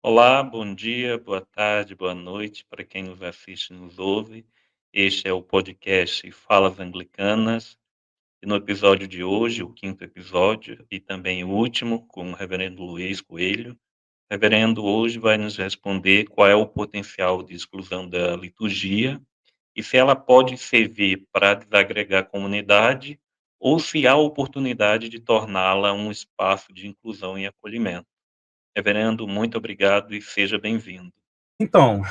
Olá, bom dia, boa tarde, boa noite para quem nos assiste e nos ouve. Este é o podcast Falas Anglicanas, e no episódio de hoje, o quinto episódio, e também o último, com o reverendo Luiz Coelho. O reverendo hoje vai nos responder qual é o potencial de exclusão da liturgia e se ela pode servir para desagregar a comunidade ou se há oportunidade de torná-la um espaço de inclusão e acolhimento. Reverendo, muito obrigado e seja bem-vindo. Então,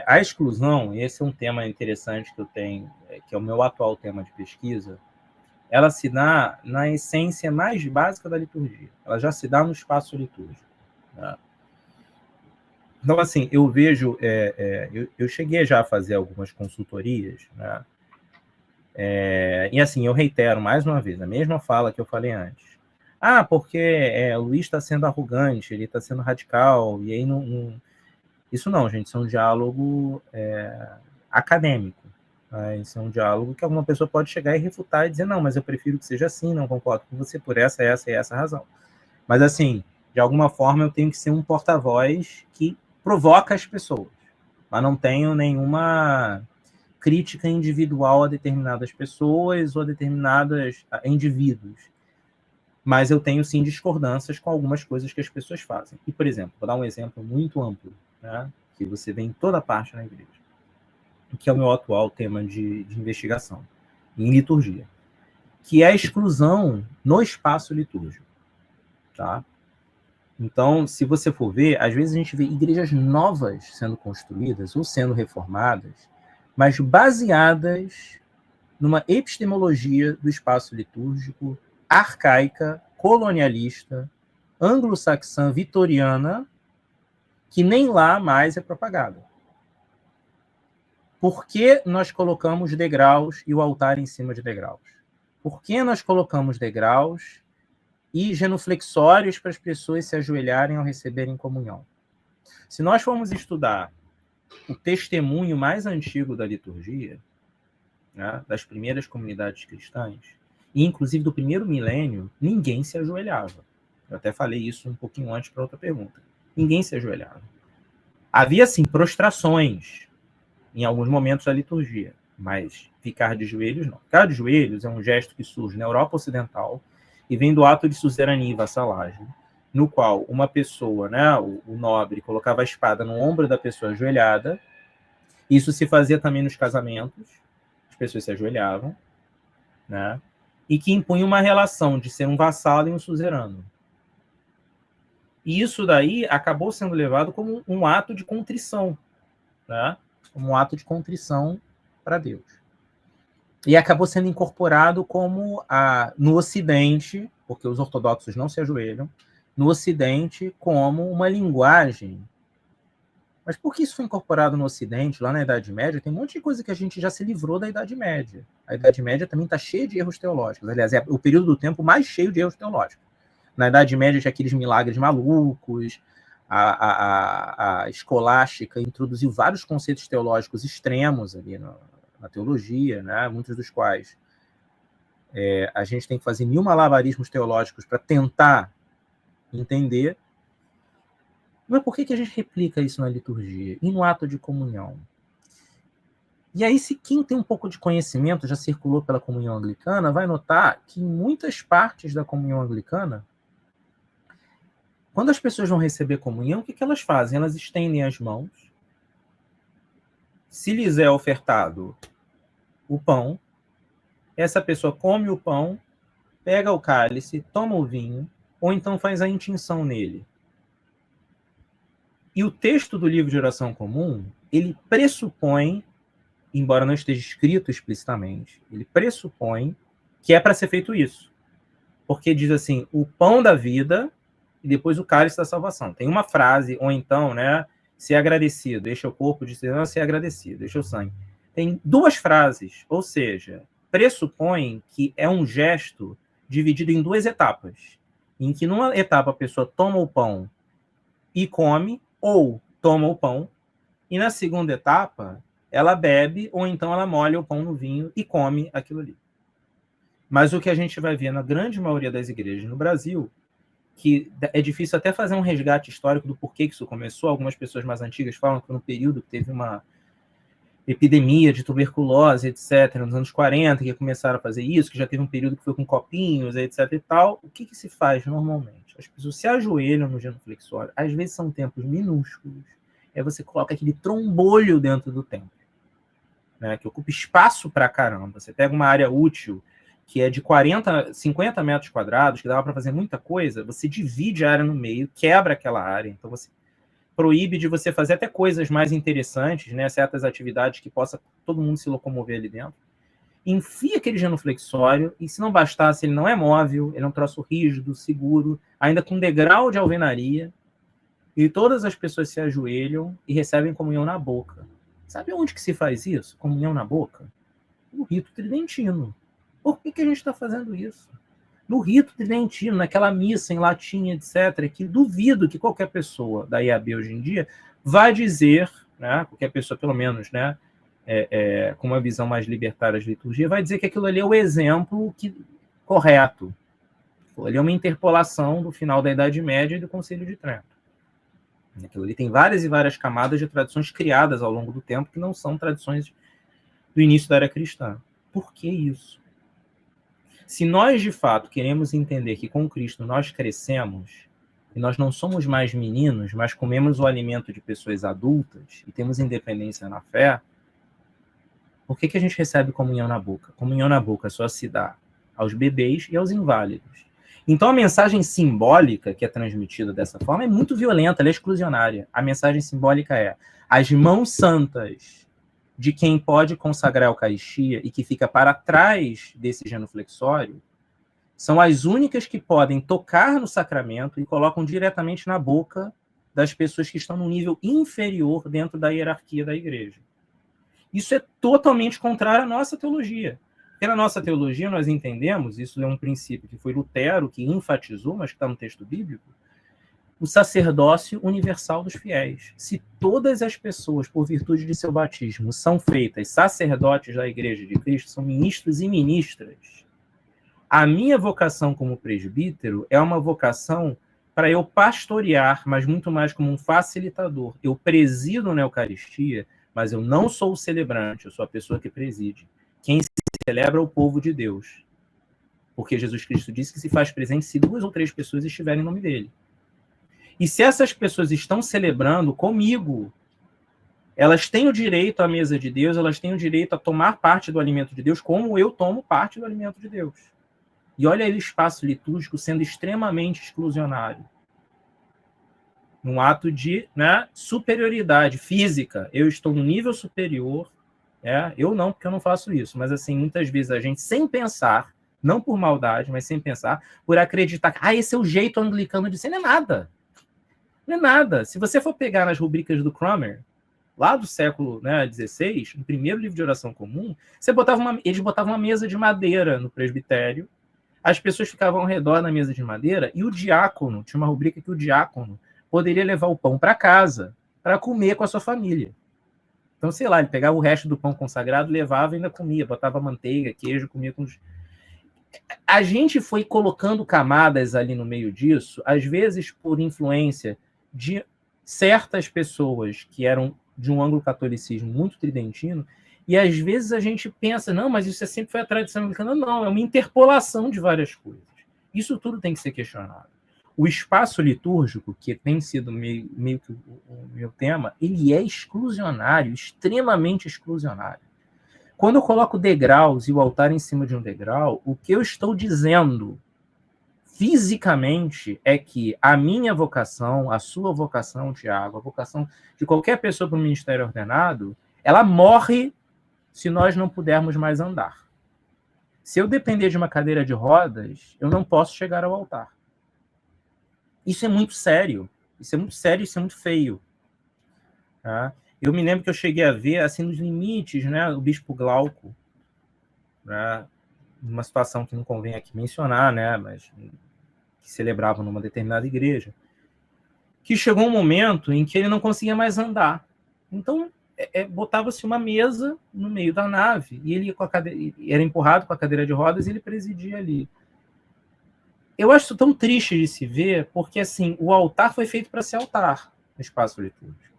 a exclusão, esse é um tema interessante que eu tenho, que é o meu atual tema de pesquisa, ela se dá na essência mais básica da liturgia. Ela já se dá no espaço litúrgico. Né? Então, assim, eu vejo, eu cheguei já a fazer algumas consultorias, né? E assim, eu reitero mais uma vez, a mesma fala que eu falei antes. Ah, porque o Luiz está sendo arrogante, ele está sendo radical, e aí não. Isso não, gente, isso é um diálogo acadêmico. Né? Isso é um diálogo que alguma pessoa pode chegar e refutar e dizer, não, mas eu prefiro que seja assim, não concordo com você por essa e essa razão. Mas, assim, de alguma forma eu tenho que ser um porta-voz que provoca as pessoas, mas não tenho nenhuma crítica individual a determinadas pessoas ou a determinados indivíduos. Mas eu tenho, sim, discordâncias com algumas coisas que as pessoas fazem. E, por exemplo, vou dar um exemplo muito amplo, né, que você vê em toda parte na igreja, que é o meu atual tema de investigação, em liturgia, que é a exclusão no espaço litúrgico. Tá? Então, se você for ver, às vezes a gente vê igrejas novas sendo construídas ou sendo reformadas, mas baseadas numa epistemologia do espaço litúrgico arcaica, colonialista, anglo-saxã, vitoriana, que nem lá mais é propagada. Por que nós colocamos degraus e o altar em cima de degraus? Por que nós colocamos degraus e genuflexórios para as pessoas se ajoelharem ao receberem comunhão? Se nós formos estudar o testemunho mais antigo da liturgia, né, das primeiras comunidades cristãs, e inclusive do primeiro milênio, ninguém se ajoelhava. Eu até falei isso um pouquinho antes para outra pergunta. Ninguém se ajoelhava. Havia, sim, prostrações em alguns momentos da liturgia, mas ficar de joelhos não. Ficar de joelhos é um gesto que surge na Europa Ocidental e vem do ato de suzerania e vassalagem, no qual uma pessoa, né, o nobre, colocava a espada no ombro da pessoa ajoelhada. Isso se fazia também nos casamentos, as pessoas se ajoelhavam, né, e que impunha uma relação de ser um vassalo e um suzerano. E isso daí acabou sendo levado como um ato de contrição, né, como um ato de contrição para Deus. E acabou sendo incorporado como, no Ocidente, porque os ortodoxos não se ajoelham, no Ocidente como uma linguagem. Mas por que isso foi incorporado no Ocidente, lá na Idade Média? Tem um monte de coisa que a gente já se livrou da Idade Média. A Idade Média também está cheia de erros teológicos. Aliás, é o período do tempo mais cheio de erros teológicos. Na Idade Média tinha aqueles milagres malucos, a escolástica introduziu vários conceitos teológicos extremos ali na teologia, né? Muitos dos quais a gente tem que fazer 1000 malabarismos teológicos para tentar entender. Mas por que a gente replica isso na liturgia e no ato de comunhão? E aí, se quem tem um pouco de conhecimento, já circulou pela comunhão anglicana, vai notar que em muitas partes da comunhão anglicana, quando as pessoas vão receber comunhão, o que elas fazem? Elas estendem as mãos, se lhes é ofertado o pão, essa pessoa come o pão, pega o cálice, toma o vinho, ou então faz a intinção nele. E o texto do livro de oração comum, ele pressupõe, embora não esteja escrito explicitamente, ele pressupõe que é para ser feito isso. Porque diz assim, o pão da vida e depois o cálice da salvação. Tem uma frase, ou então, né, ser agradecido, deixa o corpo de ser agradecido, deixa o sangue. Tem duas frases, ou seja, pressupõe que é um gesto dividido em duas etapas, em que numa etapa a pessoa toma o pão e come, ou toma o pão, e na segunda etapa ela bebe, ou então ela molha o pão no vinho e come aquilo ali. Mas o que a gente vai ver na grande maioria das igrejas no Brasil, que é difícil até fazer um resgate histórico do porquê que isso começou. Algumas pessoas mais antigas falam que no período que teve uma epidemia de tuberculose, etc., nos anos 40, que começaram a fazer isso, que já teve um período que foi com copinhos, etc. e tal. O que se faz normalmente? As pessoas se ajoelham no genuflexório, às vezes são templos minúsculos, aí você coloca aquele trombolho dentro do templo, né, que ocupa espaço pra caramba. Você pega uma área útil que é de 50 metros quadrados, que dava para fazer muita coisa, você divide a área no meio, quebra aquela área, então você proíbe de você fazer até coisas mais interessantes, né, certas atividades que possa todo mundo se locomover ali dentro. Enfia aquele genuflexório, e se não bastasse, ele não é móvel, ele é um troço rígido, seguro, ainda com degrau de alvenaria, e todas as pessoas se ajoelham e recebem comunhão na boca. Sabe onde que se faz isso? Comunhão na boca? No rito tridentino. Por que a gente está fazendo isso? No rito tridentino, naquela missa em latim, etc., que duvido que qualquer pessoa da IAB hoje em dia vai dizer, né, qualquer pessoa, pelo menos, né, com uma visão mais libertária de liturgia, vai dizer que aquilo ali é o exemplo correto. Aquilo ali é uma interpolação do final da Idade Média e do Concílio de Trento. Aquilo ali tem várias e várias camadas de tradições criadas ao longo do tempo que não são tradições do início da era cristã. Por que isso? Se nós, de fato, queremos entender que com Cristo nós crescemos, e nós não somos mais meninos, mas comemos o alimento de pessoas adultas e temos independência na fé, por que a gente recebe comunhão na boca? Comunhão na boca só se dá aos bebês e aos inválidos. Então a mensagem simbólica que é transmitida dessa forma é muito violenta, ela é exclusionária. A mensagem simbólica é: as mãos santas de quem pode consagrar a Eucaristia e que fica para trás desse genuflexório são as únicas que podem tocar no sacramento e colocam diretamente na boca das pessoas que estão no nível inferior dentro da hierarquia da igreja. Isso é totalmente contrário à nossa teologia. Porque na nossa teologia nós entendemos, isso é um princípio que foi Lutero que enfatizou, mas que está no texto bíblico, o sacerdócio universal dos fiéis. Se todas as pessoas, por virtude de seu batismo, são feitas sacerdotes da Igreja de Cristo, são ministros e ministras, a minha vocação como presbítero é uma vocação para eu pastorear, mas muito mais como um facilitador. Eu presido na Eucaristia, mas eu não sou o celebrante, eu sou a pessoa que preside. Quem celebra é o povo de Deus. Porque Jesus Cristo disse que se faz presente se 2 ou 3 pessoas estiverem em nome dele. E se essas pessoas estão celebrando comigo, elas têm o direito à mesa de Deus, elas têm o direito a tomar parte do alimento de Deus, como eu tomo parte do alimento de Deus. E olha aí o espaço litúrgico sendo extremamente exclusionário. Num ato de, né, superioridade física. Eu estou no nível superior, eu não, porque eu não faço isso, mas assim, muitas vezes a gente, sem pensar, não por maldade, mas sem pensar, por acreditar que esse é o jeito anglicano de ser, não é nada. Não é nada. Se você for pegar nas rubricas do Cranmer, lá do século, né, XVI, no primeiro livro de oração comum, eles botavam uma mesa de madeira no presbitério, as pessoas ficavam ao redor da mesa de madeira, e o diácono, tinha uma rubrica que o diácono poderia levar o pão para casa para comer com a sua família. Então, sei lá, ele pegava o resto do pão consagrado, levava e ainda comia, botava manteiga, queijo, comia com... A gente foi colocando camadas ali no meio disso, às vezes por influência de certas pessoas que eram de um anglo-catolicismo muito tridentino, e às vezes a gente pensa, não, mas isso sempre foi a tradição anglicana. Não, é uma interpolação de várias coisas. Isso tudo tem que ser questionado. O espaço litúrgico, que tem sido meio que o meu tema, ele é exclusionário, extremamente exclusionário. Quando eu coloco degraus e o altar em cima de um degrau, o que eu estou dizendo fisicamente é que a minha vocação, a sua vocação, Tiago, a vocação de qualquer pessoa para o ministério ordenado, ela morre se nós não pudermos mais andar. Se eu depender de uma cadeira de rodas, eu não posso chegar ao altar. Isso é muito sério. Isso é muito sério, isso é muito feio. Tá? Eu me lembro que eu cheguei a ver, assim, nos limites, né, o bispo Glauco, né, numa situação que não convém aqui mencionar, né, mas que celebrava numa determinada igreja, que chegou um momento em que ele não conseguia mais andar. Então, botava-se uma mesa no meio da nave, e ele ia com a cadeira, era empurrado com a cadeira de rodas e ele presidia ali. eu acho isso tão triste de se ver, porque assim, o altar foi feito para ser altar no espaço litúrgico.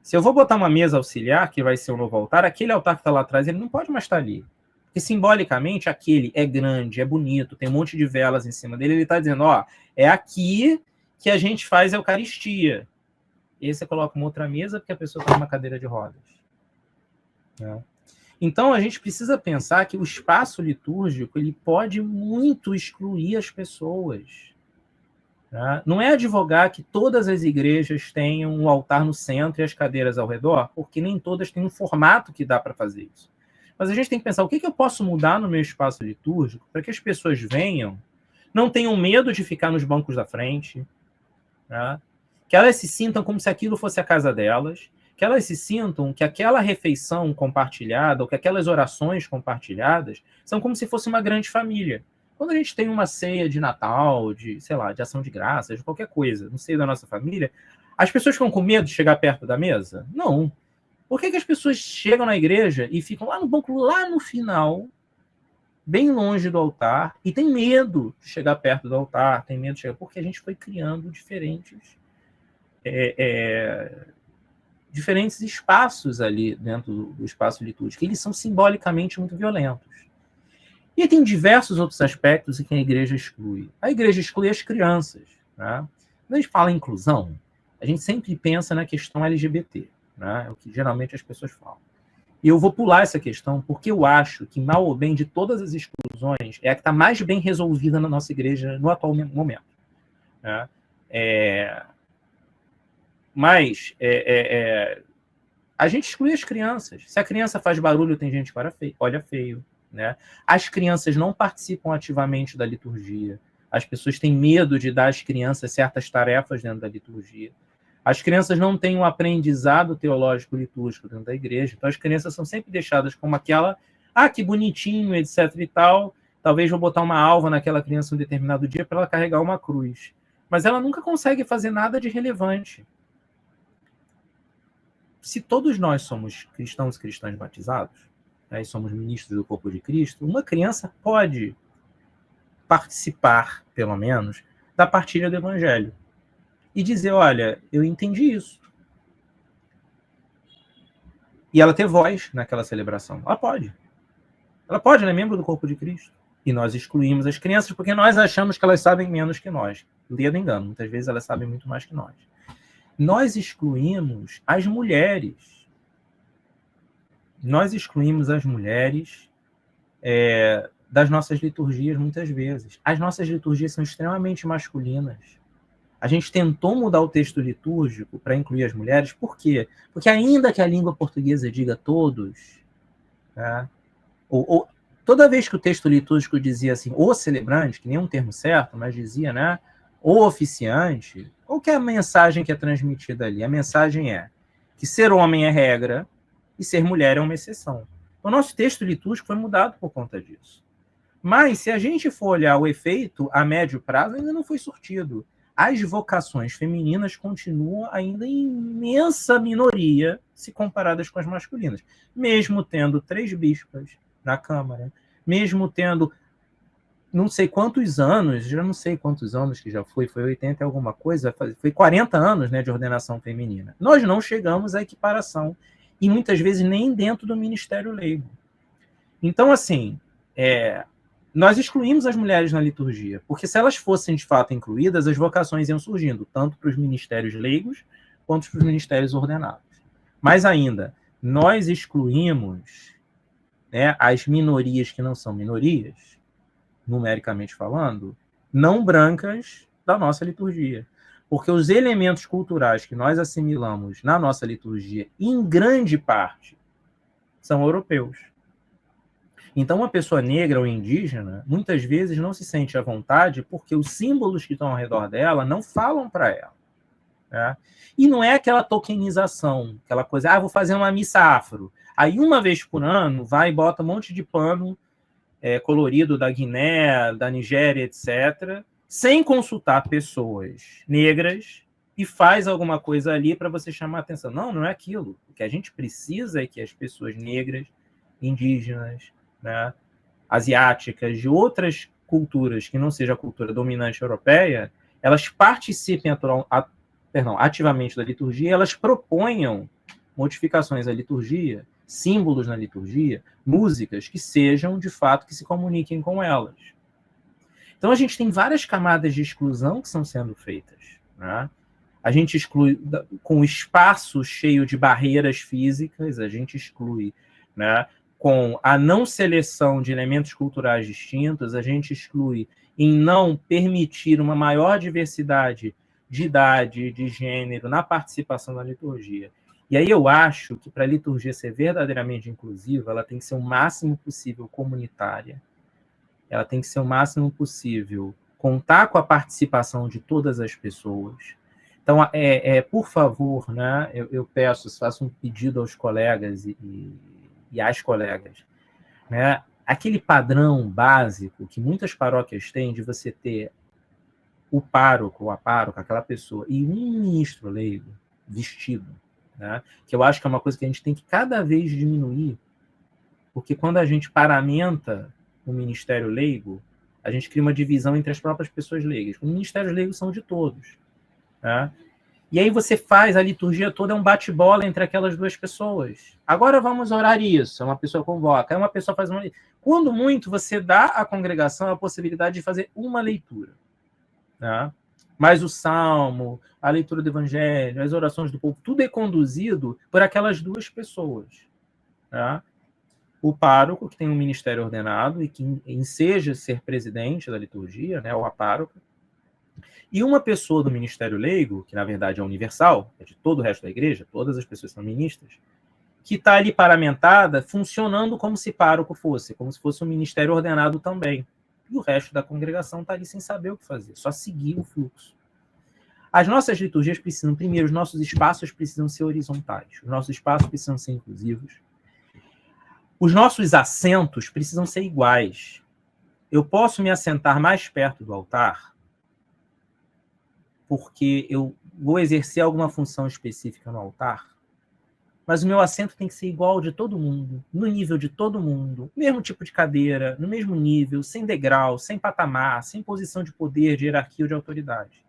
Se eu vou botar uma mesa auxiliar, que vai ser o novo altar, aquele altar que está lá atrás, ele não pode mais estar ali. Porque simbolicamente aquele é grande, é bonito, tem um monte de velas em cima dele, ele está dizendo, ó, é aqui que a gente faz a Eucaristia. E aí você coloca uma outra mesa porque a pessoa está numa cadeira de rodas. Né? Então a gente precisa pensar que o espaço litúrgico ele pode muito excluir as pessoas. Né? Não é advogar que todas as igrejas tenham um altar no centro e as cadeiras ao redor, porque nem todas têm um formato que dá para fazer isso. Mas a gente tem que pensar o que eu posso mudar no meu espaço litúrgico para que as pessoas venham, não tenham medo de ficar nos bancos da frente, né? Que elas se sintam como se aquilo fosse a casa delas, que elas se sintam que aquela refeição compartilhada ou que aquelas orações compartilhadas são como se fosse uma grande família. Quando a gente tem uma ceia de Natal, de, sei lá, de ação de graças, de qualquer coisa, no seio da nossa família, as pessoas ficam com medo de chegar perto da mesa? Não. Por que as pessoas chegam na igreja e ficam lá no banco, lá no final, bem longe do altar, e tem medo de chegar perto do altar, tem medo de chegar... Porque a gente foi criando diferentes espaços ali dentro do espaço litúrgico. Eles são simbolicamente muito violentos. E tem diversos outros aspectos em que a igreja exclui. A igreja exclui as crianças. Né? Quando a gente fala em inclusão, a gente sempre pensa na questão LGBT. Né? É o que geralmente as pessoas falam. E eu vou pular essa questão porque eu acho que, mal ou bem, de todas as exclusões, é a que está mais bem resolvida na nossa igreja no atual momento. Né? Mas a gente exclui as crianças. Se a criança faz barulho, tem gente que olha feio. Né? As crianças não participam ativamente da liturgia. As pessoas têm medo de dar às crianças certas tarefas dentro da liturgia. As crianças não têm um aprendizado teológico litúrgico dentro da igreja. Então as crianças são sempre deixadas como aquela, que bonitinho, etc e tal. Talvez vou botar uma alva naquela criança um determinado dia para ela carregar uma cruz. Mas ela nunca consegue fazer nada de relevante. Se todos nós somos cristãos e cristãs batizados, e somos ministros do corpo de Cristo, uma criança pode participar, pelo menos, da partilha do evangelho. E dizer, olha, eu entendi isso. E ela ter voz naquela celebração. Ela pode. Ela é membro do corpo de Cristo. E nós excluímos as crianças porque nós achamos que elas sabem menos que nós. Ledo engano, muitas vezes elas sabem muito mais que nós. Nós excluímos as mulheres. Nós excluímos as mulheres das nossas liturgias muitas vezes. As nossas liturgias são extremamente masculinas. A gente tentou mudar o texto litúrgico para incluir as mulheres. Por quê? Porque ainda que a língua portuguesa diga todos, né, toda vez que o texto litúrgico dizia assim, o celebrante, que nem é um termo certo, mas dizia, né, o oficiante, qual que é a mensagem que é transmitida ali? A mensagem é que ser homem é regra, e ser mulher é uma exceção. O nosso texto litúrgico foi mudado por conta disso. Mas, se a gente for olhar o efeito a médio prazo, ainda não foi surtido. As vocações femininas continuam ainda em imensa minoria se comparadas com as masculinas. Mesmo tendo 3 bispas na Câmara, mesmo tendo não sei quantos anos, já não sei quantos anos que já foi 80 e alguma coisa, foi 40 anos, né, de ordenação feminina. Nós não chegamos à equiparação e muitas vezes nem dentro do ministério leigo. Então, assim, nós excluímos as mulheres na liturgia, porque se elas fossem de fato incluídas, as vocações iam surgindo, tanto para os ministérios leigos, quanto para os ministérios ordenados. Mais ainda, nós excluímos, né, as minorias que não são minorias, numericamente falando, não brancas da nossa liturgia. Porque os elementos culturais que nós assimilamos na nossa liturgia, em grande parte, são europeus. Então, uma pessoa negra ou indígena, muitas vezes não se sente à vontade porque os símbolos que estão ao redor dela não falam para ela. Né? E não é aquela tokenização, aquela coisa, vou fazer uma missa afro. Aí, uma vez por ano, vai e bota um monte de pano colorido da Guiné, da Nigéria, etc., sem consultar pessoas negras e faz alguma coisa ali para você chamar a atenção. Não, não é aquilo. O que a gente precisa é que as pessoas negras, indígenas, né, asiáticas, de outras culturas que não seja a cultura dominante europeia, elas participem ativamente da liturgia, elas proponham modificações à liturgia, símbolos na liturgia, músicas que sejam, de fato, que se comuniquem com elas. Então, a gente tem várias camadas de exclusão que estão sendo feitas, né? A gente exclui com o espaço cheio de barreiras físicas, a gente exclui, né, com a não seleção de elementos culturais distintos, a gente exclui em não permitir uma maior diversidade de idade, de gênero, na participação na liturgia. E aí eu acho que para a liturgia ser verdadeiramente inclusiva, ela tem que ser o máximo possível comunitária, ela tem que ser o máximo possível contar com a participação de todas as pessoas. Então, por favor, né, eu peço, faço um pedido aos colegas e às colegas, né, aquele padrão básico que muitas paróquias têm de você ter o pároco ou a pároca, aquela pessoa, e um ministro leigo vestido, né, que eu acho que é uma coisa que a gente tem que cada vez diminuir, porque quando a gente paramenta o ministério leigo, a gente cria uma divisão entre as próprias pessoas leigas. Os ministérios leigos são de todos, né? E aí você faz a liturgia toda, é um bate-bola entre aquelas duas pessoas. Agora vamos orar isso. Uma pessoa convoca, aí uma pessoa faz uma. Quando muito, você dá à congregação a possibilidade de fazer uma leitura, né? Mas o salmo, a leitura do evangelho, as orações do povo, tudo é conduzido por aquelas duas pessoas, né? O pároco, que tem um ministério ordenado e que enseja ser presidente da liturgia, né, ou a pároca, e uma pessoa do ministério leigo, que na verdade é universal, é de todo o resto da igreja, todas as pessoas são ministras, que está ali paramentada, funcionando como se pároco fosse, como se fosse um ministério ordenado também. E o resto da congregação está ali sem saber o que fazer, só seguir o fluxo. As nossas liturgias precisam, primeiro, os nossos espaços precisam ser horizontais, os nossos espaços precisam ser inclusivos, os nossos assentos precisam ser iguais. Eu posso me assentar mais perto do altar porque eu vou exercer alguma função específica no altar, mas o meu assento tem que ser igual ao de todo mundo, no nível de todo mundo, mesmo tipo de cadeira, no mesmo nível, sem degrau, sem patamar, sem posição de poder, de hierarquia ou de autoridade.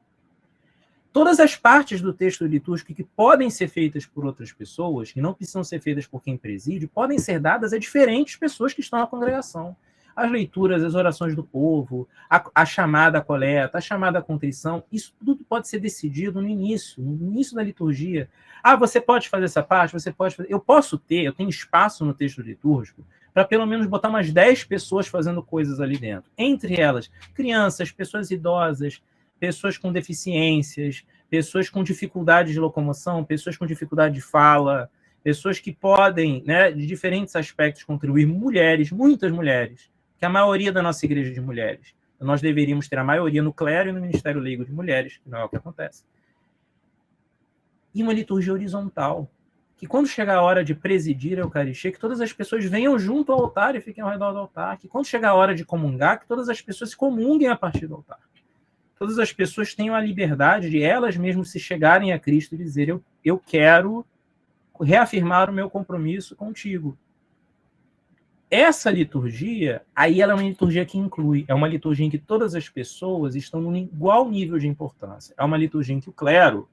Todas as partes do texto litúrgico que podem ser feitas por outras pessoas, que não precisam ser feitas por quem preside, podem ser dadas a diferentes pessoas que estão na congregação. As leituras, as orações do povo, a chamada à coleta, a chamada à contrição, isso tudo pode ser decidido no início da liturgia. Ah, você pode fazer essa parte, você pode fazer. Eu tenho espaço no texto litúrgico para pelo menos botar umas 10 pessoas fazendo coisas ali dentro. Entre elas, crianças, pessoas idosas, pessoas com deficiências, pessoas com dificuldade de locomoção, pessoas com dificuldade de fala, pessoas que podem, né, de diferentes aspectos contribuir, mulheres, muitas mulheres, que a maioria da nossa igreja é de mulheres. Nós deveríamos ter a maioria no clero e no ministério leigo de mulheres, que não é o que acontece. E uma liturgia horizontal, que quando chegar a hora de presidir a Eucaristia, que todas as pessoas venham junto ao altar e fiquem ao redor do altar, que quando chegar a hora de comungar, que todas as pessoas se comunguem a partir do altar. Todas as pessoas tenham a liberdade de elas mesmas se chegarem a Cristo e dizer, eu quero reafirmar o meu compromisso contigo. Essa liturgia, aí ela é uma liturgia que inclui, é uma liturgia em que todas as pessoas estão num igual nível de importância. É uma liturgia em que o clero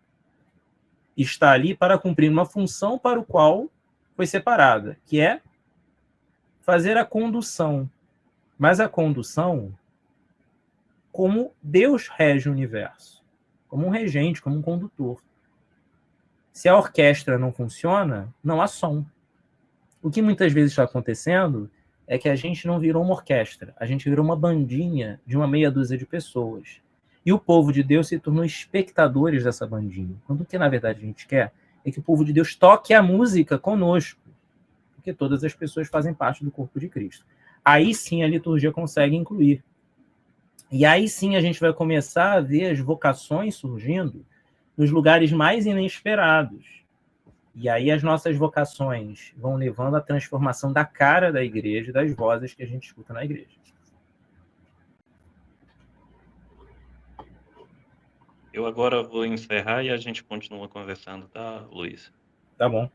está ali para cumprir uma função para o qual foi separada, que é fazer a condução. Mas a condução como Deus rege o universo, como um regente, como um condutor. Se a orquestra não funciona, não há som. O que muitas vezes está acontecendo é que a gente não virou uma orquestra, a gente virou uma bandinha de uma meia dúzia de pessoas. E o povo de Deus se tornou espectadores dessa bandinha. Quando o que, na verdade, a gente quer é que o povo de Deus toque a música conosco, porque todas as pessoas fazem parte do corpo de Cristo. Aí sim a liturgia consegue incluir. E aí sim a gente vai começar a ver as vocações surgindo nos lugares mais inesperados. E aí as nossas vocações vão levando à transformação da cara da igreja e das vozes que a gente escuta na igreja. Eu agora vou encerrar e a gente continua conversando, tá, Luiz? Tá bom.